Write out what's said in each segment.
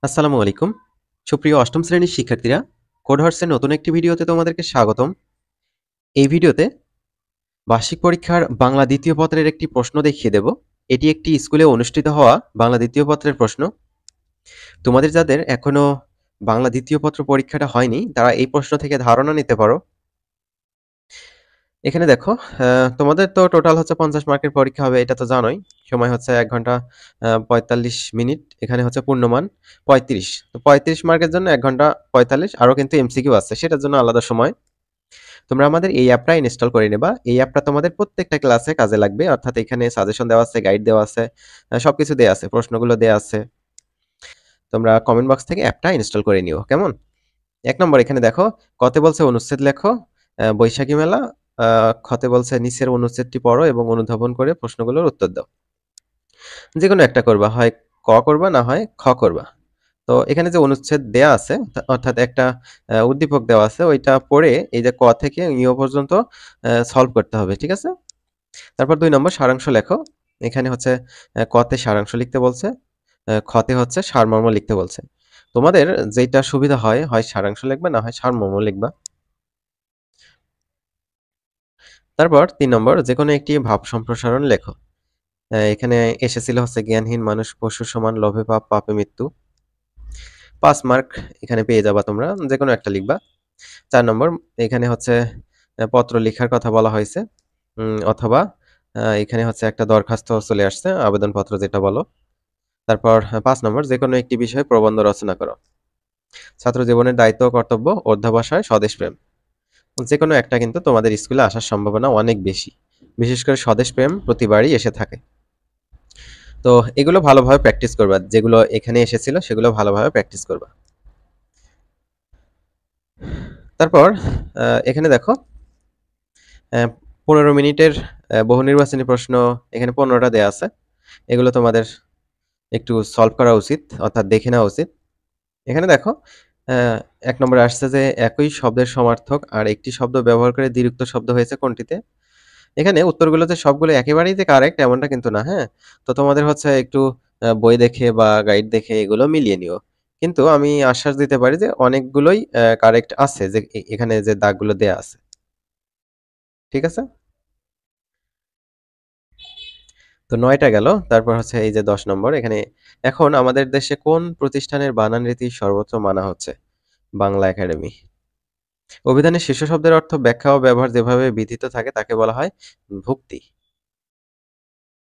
আসসালামু আলাইকুম। সুপ্রিয় অষ্টম শ্রেণীর শিক্ষার্থীরা, কোড হর্সের নতুন একটি ভিডিওতে তোমাদেরকে স্বাগতম। এই ভিডিওতে বার্ষিক পরীক্ষার বাংলা দ্বিতীয় পত্রের একটি প্রশ্ন দেখিয়ে দেব। এটি একটি স্কুলে অনুষ্ঠিত হওয়া বাংলা দ্বিতীয় পত্রের প্রশ্ন। তোমাদের যাদের এখনো বাংলা দ্বিতীয় পত্র পরীক্ষাটা হয়নি, তারা এই প্রশ্ন থেকে ধারণা নিতে পারো। এখানে দেখো, তোমাদের তো টোটাল হচ্ছে 50 মার্কের পরীক্ষা হবে, এটা তো জানোই। সময় হচ্ছে 1 ঘন্টা 45 মিনিট। এখানে হচ্ছে পূর্ণমান 35। তো 35 মার্কের জন্য 1 ঘন্টা 45, আরও কিন্তু এমসিকিউ আছে, সেটার জন্য আলাদা সময়। তোমরা আমাদের এই অ্যাপটা ইনস্টল করে নেবা। এই অ্যাপটা তোমাদের প্রত্যেকটা ক্লাসে কাজে লাগবে। অর্থাৎ এখানে সাজেশন দেওয়া আছে, গাইড দেওয়া আছে, সবকিছু দেয়া আছে, প্রশ্নগুলো দেয়া আছে। তোমরা কমেন্ট বক্স থেকে অ্যাপটা ইনস্টল করে নিও, কেমন? ১ নম্বর এখানে দেখো, কতে বলছে অনুচ্ছেদ লেখো, বৈশাখী মেলা। খতে বলছে নিচের অনুচ্ছেদটি পড়ো এবং অনুধাবন করে প্রশ্নগুলোর উত্তর দাও। যেকোনো একটা করবা, হয় ক করবা, না হয় খ করবা। তো এখানে যে অনুচ্ছেদ দেয়া আছে, অর্থাৎ একটা উদ্দীপক দেওয়া আছে, ওইটা পড়ে এই যে ক থেকে ঞ পর্যন্ত সলভ করতে হবে, ঠিক আছে? তারপর ২ নম্বর সারাংশ লেখো। এখানে হচ্ছে কতে সারাংশ লিখতে বলছে, খতে হচ্ছে সারমর্ম লিখতে বলছে। তোমাদের যেটা সুবিধা হয়, হয় সারাংশ লিখবা, না হয় সারমর্ম লিখবা। তারপর ৩ নম্বর যেকোনো একটি ভাব সম্প্রসারণ লেখো। এখানে এসেছিল হচ্ছে জ্ঞানহীন মানুষ পশুর সমান, লোভে পাপ, পাপে মৃত্যু। ৫ মার্ক এখানে পেয়ে যাবা তোমরা, যেকোনো একটা লিখবা। ৪ নম্বর এখানে হচ্ছে পত্র লিখার কথা বলা হয়েছে, অথবা এখানে হচ্ছে একটা দরখাস্ত চলে আসছে, আবেদনপত্র যেটা বলো। তারপর ৫ নম্বর যেকোনো একটি বিষয়ে প্রবন্ধ রচনা করো। ছাত্র জীবনের দায়িত্ব ও কর্তব্য, অধ্যবসায়, স্বদেশপ্রেম। যেকোনো একটা কিন্তু তোমাদের স্কুলে আসার সম্ভাবনা অনেক বেশি। বিশেষ করে স্বদেশপ্রেম প্রতিবারই এসে থাকে। তো এগুলো ভালোভাবে প্র্যাকটিস করবা। যেগুলো এখানে এসেছিল সেগুলো ভালোভাবে প্র্যাকটিস করবা। তারপর এখানে দেখো, ১৫ মিনিটের বহু নির্বাচনী প্রশ্ন এখানে ১৫টা দেয়া আছে। এগুলো তোমাদের একটু সলভ করা উচিত, অর্থাৎ দেখে নেওয়া উচিত। এখানে দেখো, ১ নম্বরে আসছে যে একই শব্দের সমার্থক আর একটি শব্দ ব্যবহার করে দ্বিরুক্ত শব্দ হয়েছে কোনটিতে? এখানে উত্তরগুলো যে সবগুলো একেবারেই যে কারেক্ট এমনটা কিন্তু না, হ্যাঁ? তো তোমাদের হচ্ছে একটু বই দেখে বা গাইড দেখে এগুলো মিলিয়ে নিও। কিন্তু আমি আশ্বাস দিতে পারি যে অনেকগুলোই কারেক্ট আছে, যে এখানে যে দাগগুলো দেয়া আছে। ঠিক আছে? তো ৯ টা গেল। তারপর হচ্ছে এই যে ১০ নম্বর এখানে, এখন আমাদের দেশে কোন প্রতিষ্ঠানের বানান রীতি সর্বোচ্চ মানা হচ্ছে? বাংলা একাডেমি। অভিধানের শীর্ষ শব্দের অর্থ, ব্যাখ্যা ও ব্যবহার যেভাবে বিধিত থাকে তাকে বলা হয় ভুক্তি।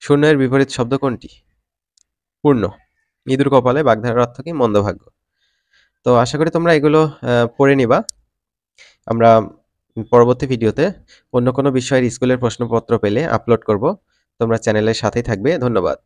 শূন্য এর বিপরীত শব্দ কোনটি? পূর্ণ। ইঁদুর কপালে বাগধারার অর্থ কি? মন্দভাগ্য। তো আশা করি তোমরা এগুলো পড়ে নিবা। আমরা পরবর্তী ভিডিওতে অন্য কোনো বিষয়ের স্কুলের প্রশ্নপত্র পেলে আপলোড করব। তোমরা চ্যানেলের সাথেই থাকবে। ধন্যবাদ।